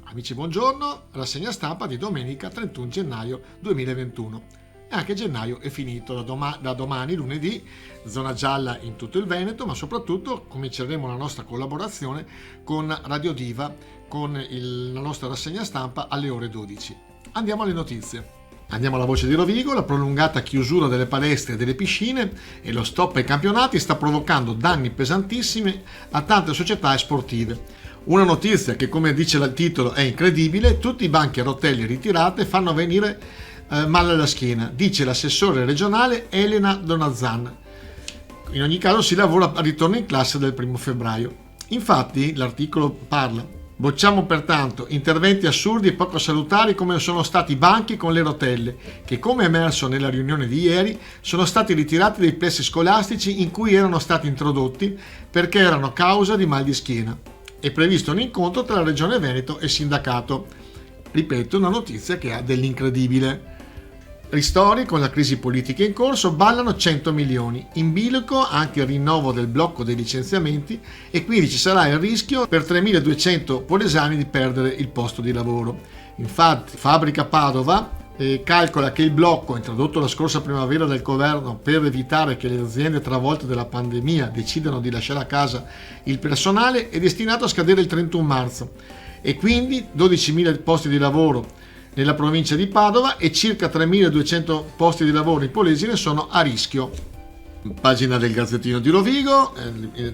Amici, buongiorno, rassegna stampa di domenica 31 gennaio 2021. E anche gennaio è finito, da domani, lunedì, zona gialla in tutto il Veneto, ma soprattutto cominceremo la nostra collaborazione con Radio Diva, con la nostra rassegna stampa alle ore 12. Andiamo alle notizie. Andiamo alla voce di Rovigo. La prolungata chiusura delle palestre e delle piscine e lo stop ai campionati sta provocando danni pesantissimi a tante società sportive. Una notizia che, come dice il titolo, è incredibile: tutti i banchi a rotelle ritirate fanno venire male alla schiena, dice l'assessore regionale Elena Donazan. In ogni caso si lavora al ritorno in classe del 1 febbraio. Infatti l'articolo parla: bocciamo pertanto interventi assurdi e poco salutari come sono stati i banchi con le rotelle, che, come emerso nella riunione di ieri, sono stati ritirati dai plessi scolastici in cui erano stati introdotti perché erano causa di mal di schiena. È previsto un incontro tra la Regione Veneto e il sindacato. Ripeto, una notizia che ha dell'incredibile. Ristori: con la crisi politica in corso ballano 100 milioni, in bilico anche il rinnovo del blocco dei licenziamenti e quindi ci sarà il rischio per 3.200 polesani di perdere il posto di lavoro. Infatti Fabbrica Padova calcola che il blocco introdotto la scorsa primavera dal governo per evitare che le aziende travolte dalla pandemia decidano di lasciare a casa il personale è destinato a scadere il 31 marzo e quindi 12.000 posti di lavoro nella provincia di Padova e circa 3.200 posti di lavoro in Polesine sono a rischio. Pagina del Gazzettino di Rovigo,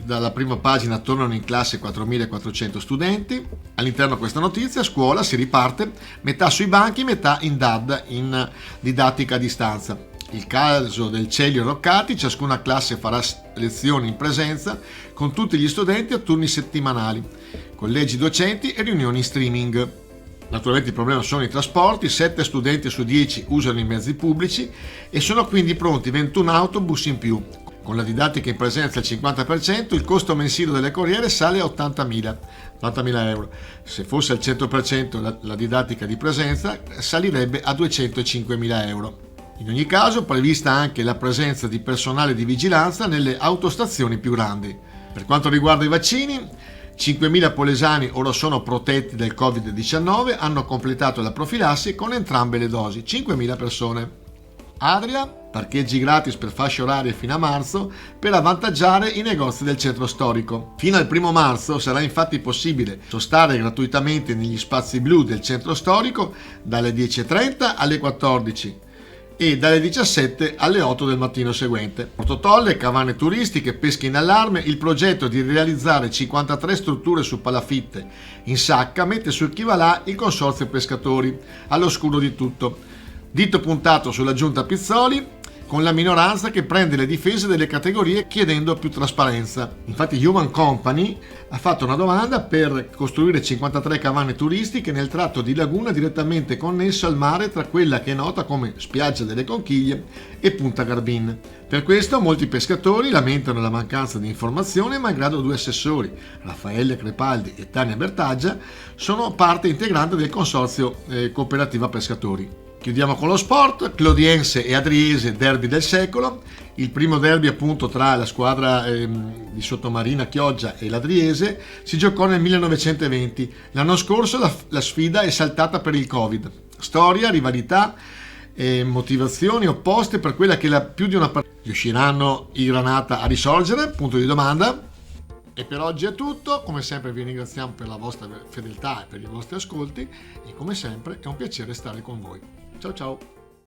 dalla prima pagina tornano in classe 4.400 studenti. All'interno di questa notizia: a scuola si riparte, metà sui banchi, metà in DAD, in didattica a distanza. Il caso del Celio Roccati: ciascuna classe farà lezioni in presenza con tutti gli studenti a turni settimanali, collegi docenti e riunioni in streaming. Naturalmente il problema sono i trasporti: 7 studenti su 10 usano i mezzi pubblici e sono quindi pronti 21 autobus in più. Con la didattica in presenza al 50%, il costo mensile delle corriere sale a 80.000 euro. Se fosse al 100% la didattica di presenza, salirebbe a 205.000 euro. In ogni caso, è prevista anche la presenza di personale di vigilanza nelle autostazioni più grandi. Per quanto riguarda i vaccini, 5.000 polesani ora sono protetti dal Covid-19, hanno completato la profilassi con entrambe le dosi, 5.000 persone. Adria: parcheggi gratis per fasce orarie fino a marzo per avvantaggiare i negozi del centro storico. Fino al 1 marzo sarà infatti possibile sostare gratuitamente negli spazi blu del centro storico dalle 10.30 alle 14 e dalle 17 alle 8 del mattino seguente. Portotolle, cabane turistiche, pesche in allarme. Il progetto di realizzare 53 strutture su palafitte in Sacca mette sul chi va là il consorzio pescatori, all'oscuro di tutto. Dito puntato sulla giunta Pizzoli, con la minoranza che prende le difese delle categorie chiedendo più trasparenza. Infatti Human Company ha fatto una domanda per costruire 53 cabane turistiche nel tratto di laguna direttamente connesso al mare tra quella che è nota come Spiaggia delle Conchiglie e Punta Garbin. Per questo molti pescatori lamentano la mancanza di informazione, malgrado 2 assessori, Raffaele Crepaldi e Tania Bertaggia, sono parte integrante del consorzio Cooperativa Pescatori. Chiudiamo con lo sport: Clodiense e Adriese, derby del secolo. Il primo derby appunto tra la squadra di Sottomarina Chioggia e l'Adriese si giocò nel 1920. L'anno scorso la sfida è saltata per il Covid. Storia, rivalità e motivazioni opposte per quella che più di una partita. Riusciranno i Granata a risorgere? Punto di domanda. E per oggi è tutto. Come sempre vi ringraziamo per la vostra fedeltà e per i vostri ascolti e come sempre è un piacere stare con voi. Ciao ciao!